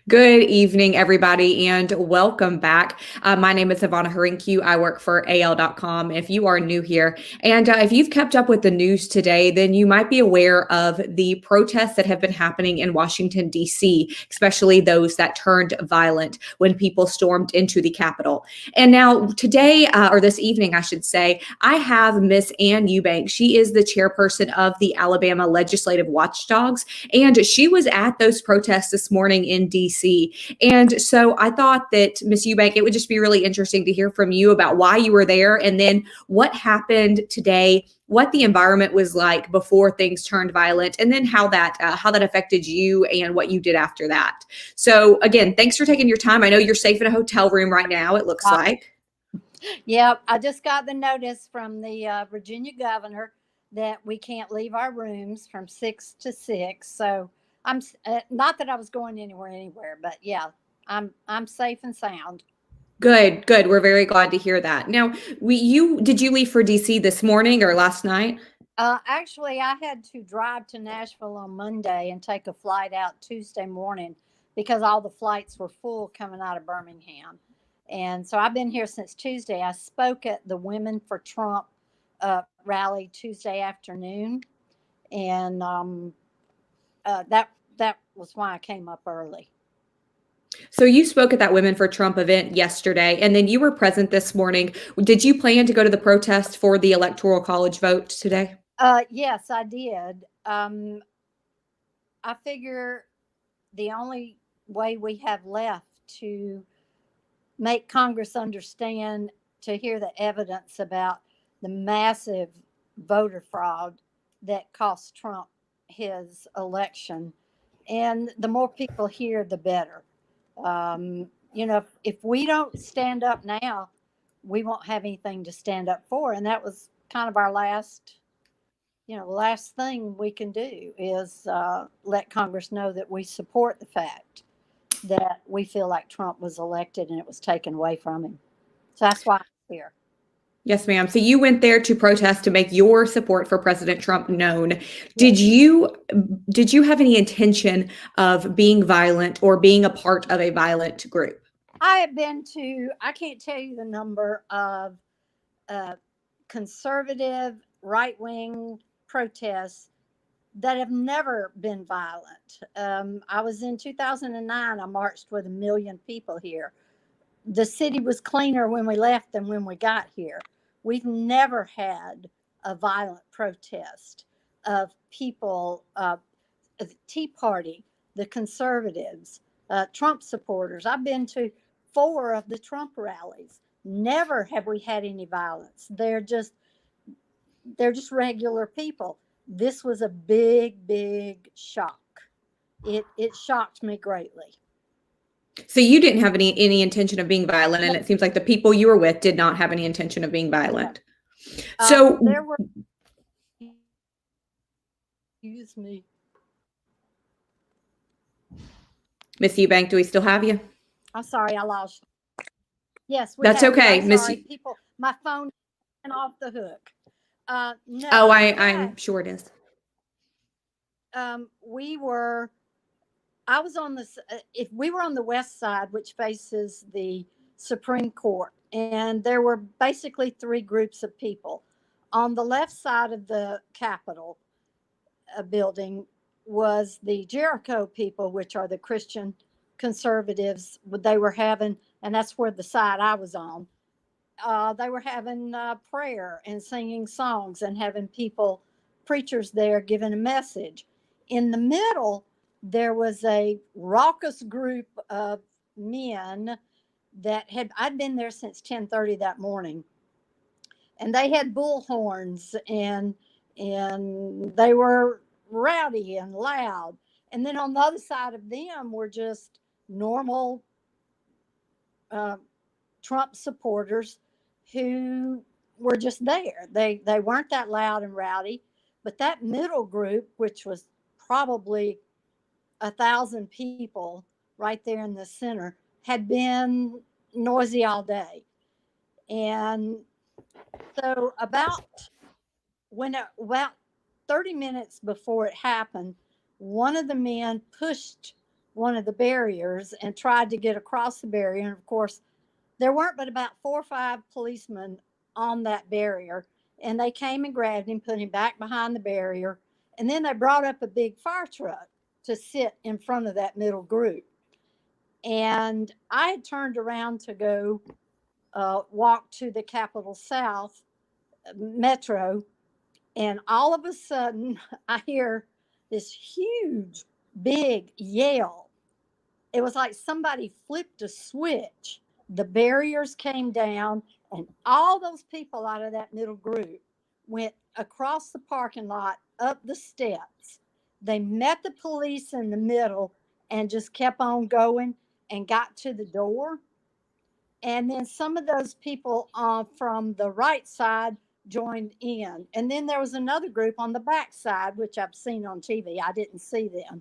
Good evening, everybody, and welcome back. My name is Ivana Harinkyu. I work for AL.com. If you are new here, and if you've kept up with the news today, then you might be aware of the protests that have been happening in Washington, D.C., especially those that turned violent when people stormed into the Capitol. And now today, or this evening, I should say, I have Miss Ann Eubank. She is the chairperson of the Alabama Legislative Watchdogs, and she was at those protests this morning in DC. And so I thought that, Ms. Eubank, it would just be really interesting to hear from you about why you were there and then what happened today, what the environment was like before things turned violent, and then how that affected you and what you did after that. So again, thanks for taking your time. I know you're safe in a hotel room right now, it looks like. Yep, I just got the notice from the Virginia governor that we can't leave our rooms from 6 to 6. So I'm not that I was going anywhere, but yeah, I'm safe and sound. Good, good. We're very glad to hear that. Now, did you leave for DC this morning or last night? Actually, I had to drive to Nashville on Monday and take a flight out Tuesday morning because all the flights were full coming out of Birmingham. And so I've been here since Tuesday. I spoke at the Women for Trump rally Tuesday afternoon, and that was why I came up early. So you spoke at that Women for Trump event yesterday, and then you were present this morning. Did you plan to go to the protest for the Electoral College vote today? Yes, I did. I figure the only way we have left to make Congress understand, to hear the evidence about the massive voter fraud that cost Trump his election. And the more people hear, the better. If we don't stand up now, we won't have anything to stand up for. And that was kind of our last thing we can do is let Congress know that we support the fact that we feel like Trump was elected and it was taken away from him. So that's why I'm here. Yes, ma'am. So you went there to protest to make your support for President Trump known. Did you have any intention of being violent or being a part of a violent group? I can't tell you the number of conservative right-wing protests that have never been violent. I was in 2009. I marched with 1 million people here. The city was cleaner when we left than when we got here. We've never had a violent protest of people, the Tea Party, the conservatives, Trump supporters. I've been to 4 of the Trump rallies. Never have we had any violence. They're just regular people. This was a big shock. It shocked me greatly. So you didn't have any intention of being violent, and it seems like the people you were with did not have any intention of being violent. So there were. Excuse me, Miss Eubank, do we still have you? I'm sorry, I lost you. Yes, that's okay, Miss. People, my phone went off the hook. No. Oh, I'm sure it is. I was on this. If we were on the west side, which faces the Supreme Court, and there were basically 3 groups of people. On the left side of the Capitol building was the Jericho people, which are the Christian conservatives. They were having, and that's where the side I was on. They were having prayer and singing songs and having preachers there giving a message. In the middle, there was a raucous group of men I'd been there since 10:30 that morning, and they had bullhorns and they were rowdy and loud. And then on the other side of them were just normal Trump supporters who were just there. They weren't that loud and rowdy, but that middle group, which was probably 1,000 people right there in the center, had been noisy all day. And so about 30 minutes before it happened, one of the men pushed one of the barriers and tried to get across the barrier. And of course, there weren't but about 4 or 5 policemen on that barrier. And they came and grabbed him, put him back behind the barrier. And then they brought up a big fire truck to sit in front of that middle group. And I had turned around to go walk to the Capitol South Metro. And all of a sudden, I hear this huge, big yell. It was like somebody flipped a switch. The barriers came down, and all those people out of that middle group went across the parking lot, up the steps. They met the police in the middle and just kept on going and got to the door. And then some of those people from the right side joined in. And then there was another group on the back side, which I've seen on TV. I didn't see them,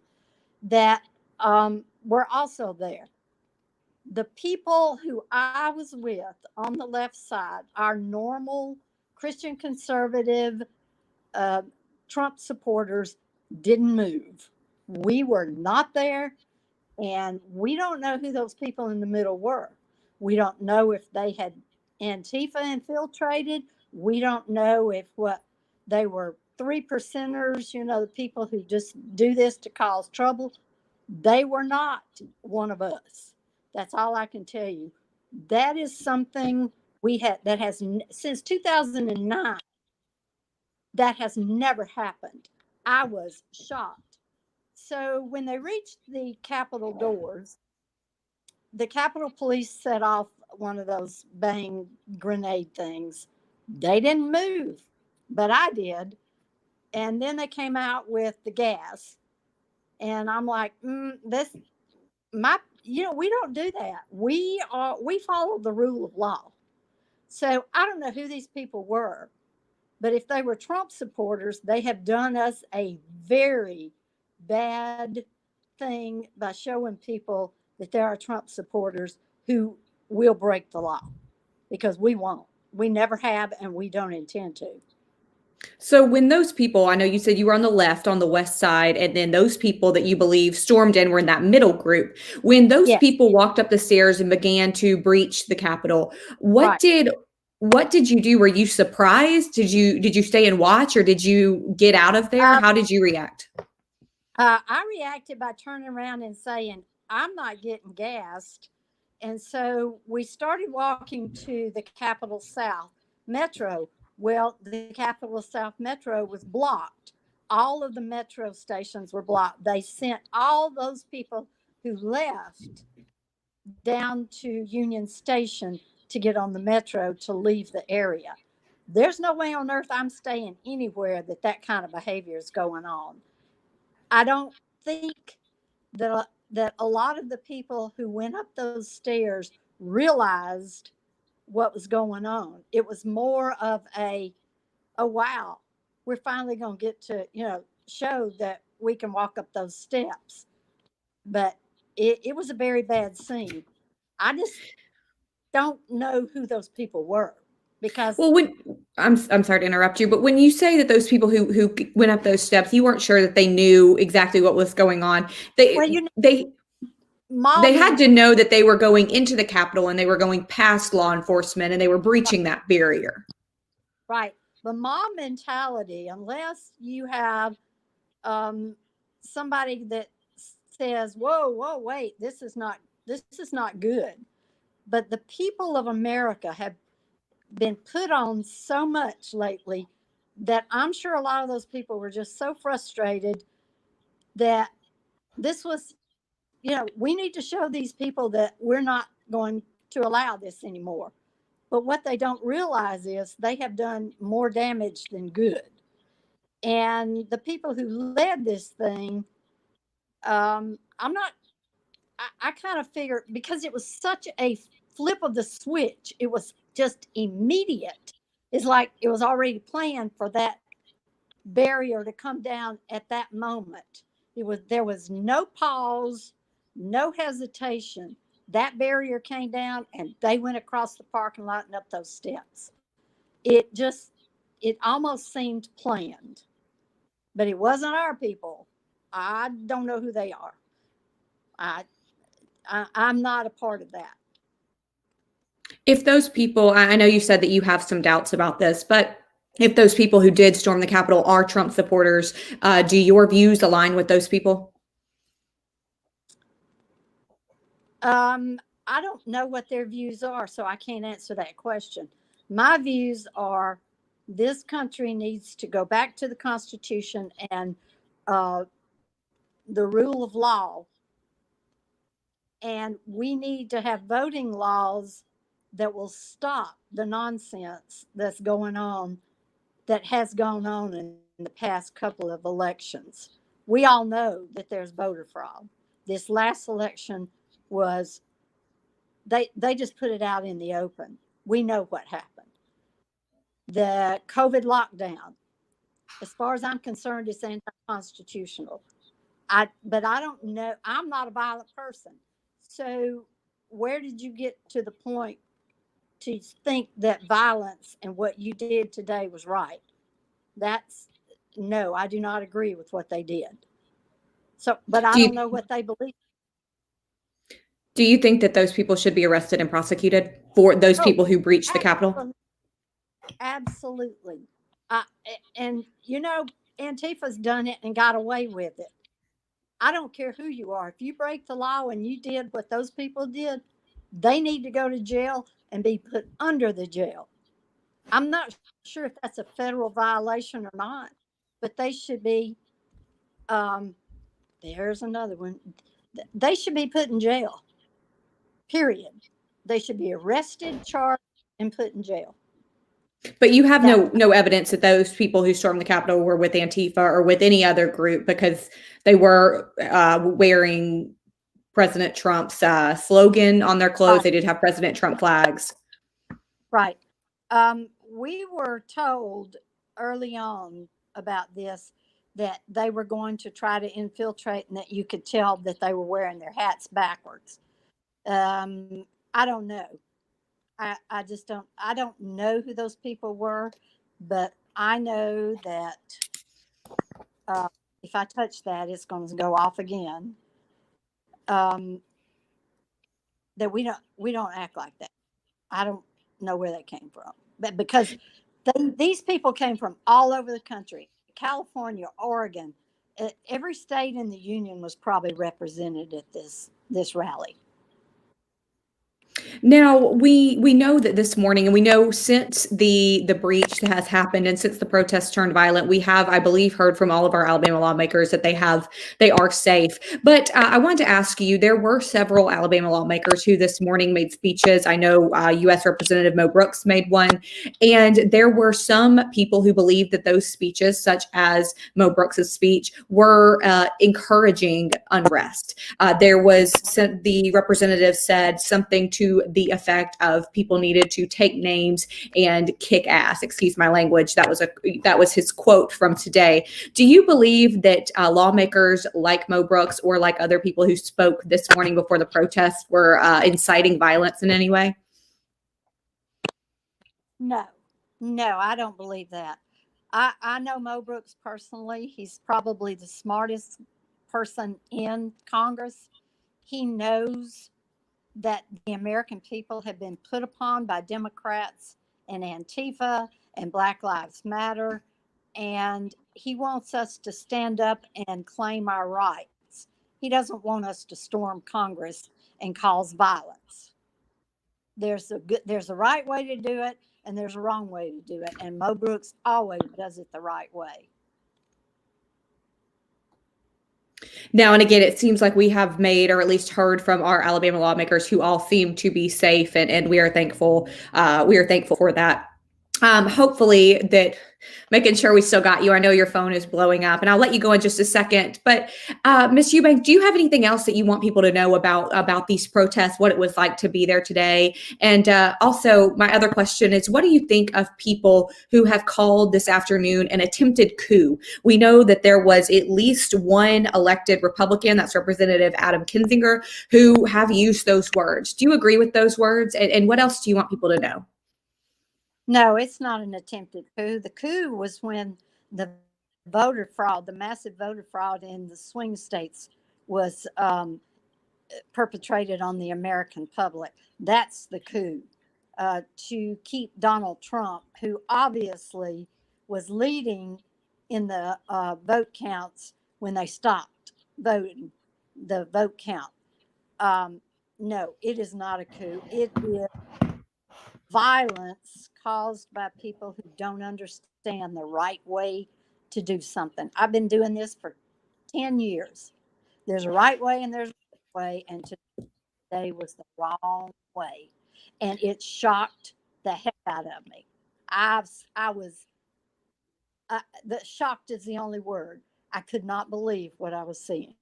that were also there. The people who I was with on the left side, our normal Christian conservative Trump supporters, didn't move. We were not there, and we don't know who those people in the middle were. We don't know if they had Antifa infiltrated. We don't know if what they were 3%ers, the people who just do this to cause trouble. They were not one of us. That's all I can tell you. That is something we had that has since 2009, that has never happened. I was shocked. So when they reached the Capitol doors, the Capitol Police set off one of those bang grenade things. They didn't move, but I did. And then they came out with the gas. And I'm like, this, we don't do that. We follow the rule of law. So I don't know who these people were, but if they were Trump supporters, they have done us a very bad thing by showing people that there are Trump supporters who will break the law, because we won't. We never have, and we don't intend to. So when those people, I know you said you were on the left, on the west side, and then those people that you believe stormed in were in that middle group. When those Yes. people walked up the stairs and began to breach the Capitol, Right. what did you do? Were you surprised? Did you stay and watch, or did you get out of there? How did you react? I reacted by turning around and saying, I'm not getting gassed. And so we started walking to the Capitol South Metro. Well, the Capitol South Metro was blocked. All of the metro stations were blocked. They sent all those people who left down to Union Station to get on the metro to leave the area. There's no way on earth I'm staying anywhere that kind of behavior is going on. I don't think that a lot of the people who went up those stairs realized what was going on. It was more of oh wow, we're finally going to get to show that we can walk up those steps. But it was a very bad scene. I just don't know who those people were, because Well, I'm sorry to interrupt you, but when you say that those people who went up those steps, you weren't sure that they knew exactly what was going on. They well, they mob they had to know that they were going into the Capitol and they were going past law enforcement and they were breaching that barrier. right. The mob mentality, unless you have somebody that says, "Whoa, whoa, wait, this is not good." But the people of America have been put on so much lately that I'm sure a lot of those people were just so frustrated that this was, we need to show these people that we're not going to allow this anymore. But what they don't realize is they have done more damage than good. And the people who led this thing, I'm not, I kind of figure, because it was such a flip of the switch, it was just immediate. It's like it was already planned for that barrier to come down at that moment. There was no pause, no hesitation. That barrier came down and they went across the parking lot and up those steps. It almost seemed planned, but it wasn't our people. I don't know who they are. I, I'm not a part of that. If those people, I know you said that you have some doubts about this, but if those people who did storm the Capitol are Trump supporters, do your views align with those people? I don't know what their views are, so I can't answer that question. My views are this country needs to go back to the Constitution and uh, the rule of law, and we need to have voting laws that will stop the nonsense that's going on, that has gone on in the past couple of elections. We all know that there's voter fraud. This last election was, they just put it out in the open. We know what happened. The COVID lockdown, as far as I'm concerned, is anti-constitutional. But I don't know. I'm not a violent person. So where did you get to the point to think that violence and what you did today was right? That's no, I do not agree with what they did. So, but I Do don't you know what they believe. do you think that those people should be arrested and prosecuted for those Oh, people who breached the Capitol? absolutely. Absolutely. I, and you know, Antifa's done it and got away with it. I don't care who you are. If you break the law and you did what those people did, they need to go to jail and be put under the jail. I'm not sure if that's a federal violation or not, but they should be. Um, there's another one. They should be put in jail. Period. They should be arrested, charged, and put in jail. But you have That no evidence that those people who stormed the Capitol were with Antifa or with any other group, because they were wearing President Trump's slogan on their clothes. right, They did have President Trump flags. right. We were told early on about this that they were going to try to infiltrate, and that you could tell that they were wearing their hats backwards. I don't know. I just don't. I don't know who those people were, but I know that uh, if I touch that, it's going to go off again. Um, that we don't act like that. I don't know where they came from, but because these people came from all over the country, California, Oregon, every state in the union was probably represented at this rally. Now we know that this morning, and we know since the breach that has happened, and since the protests turned violent, we have, I believe, heard from all of our Alabama lawmakers that they are safe. But I wanted to ask you, there were several Alabama lawmakers who this morning made speeches. I know U.S. Representative Mo Brooks made one, and there were some people who believed that those speeches, such as Mo Brooks's speech, were encouraging unrest. There was the representative said something to the effect of people needed to take names and kick ass. Excuse my language. That was his quote from today. Do you believe that lawmakers like Mo Brooks or like other people who spoke this morning before the protests were inciting violence in any way? No, no, I don't believe that. I know Mo Brooks personally. He's probably the smartest person in Congress. He knows that the American people have been put upon by Democrats and Antifa and Black Lives Matter. And he wants us to stand up and claim our rights. He doesn't want us to storm Congress and cause violence. There's a right way to do it, and there's a wrong way to do it. And Mo Brooks always does it the right way. Now and again, it seems like we have made, or at least heard from our Alabama lawmakers, who all seem to be safe, and we are thankful. We are thankful for that. Hopefully that making sure we still got you. I know your phone is blowing up, and I'll let you go in just a second. But Ms. Eubank, do you have anything else that you want people to know about these protests, what it was like to be there today? And also, my other question is, what do you think of people who have called this afternoon an attempted coup? We know that there was at least one elected Republican, that's Representative Adam Kinzinger, who have used those words. Do you agree with those words? And what else do you want people to know? No, it's not an attempted coup. The coup was when the voter fraud, the massive voter fraud in the swing states was perpetrated on the American public. That's the coup. To keep Donald Trump, who obviously was leading in the vote counts when they stopped voting, the vote count. No, it is not a coup. It is violence caused by people who don't understand the right way to do something. I've been doing this for 10 years. There's a right way and there's a right way, and today was the wrong way. And it shocked the heck out of me. I was, the shocked is the only word. I could not believe what I was seeing.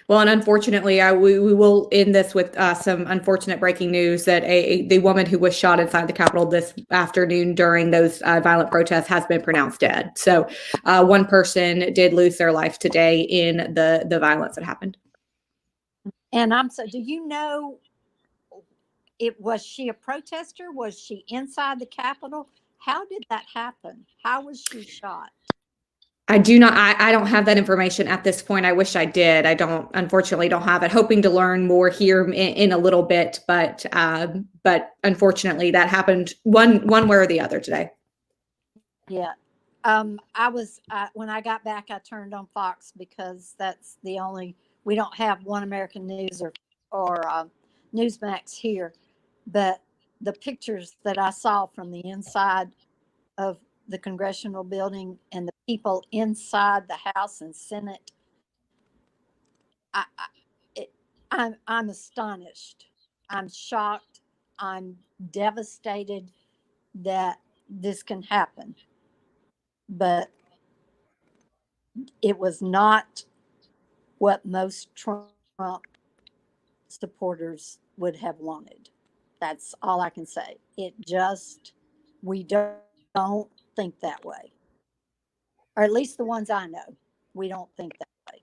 Well, and unfortunately, we will end this with some unfortunate breaking news that the woman who was shot inside the Capitol this afternoon during those violent protests has been pronounced dead. So one person did lose their life today in the violence that happened. And do you know, was she a protester? Was she inside the Capitol? How did that happen? How was she shot? I do not. I don't have that information at this point. I wish I did. I don't. Unfortunately, don't have it. Hoping to learn more here in a little bit, but unfortunately, that happened one way or the other today. Yeah. When I got back, I turned on Fox because that's the only. We don't have One American News or Newsmax here, but the pictures that I saw from the inside of the congressional building and the people inside the House and Senate, I'm astonished. I'm shocked. I'm devastated that this can happen. But it was not what most Trump supporters would have wanted. That's all I can say. We don't think that way. Or at least the ones I know, we don't think that way.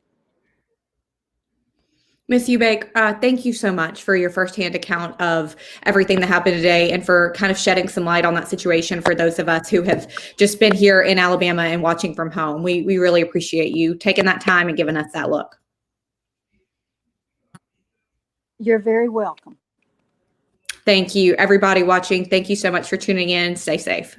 Ms. Eubank, thank you so much for your firsthand account of everything that happened today and for kind of shedding some light on that situation for those of us who have just been here in Alabama and watching from home. We really appreciate you taking that time and giving us that look. You're very welcome. Thank you, everybody watching. Thank you so much for tuning in. Stay safe.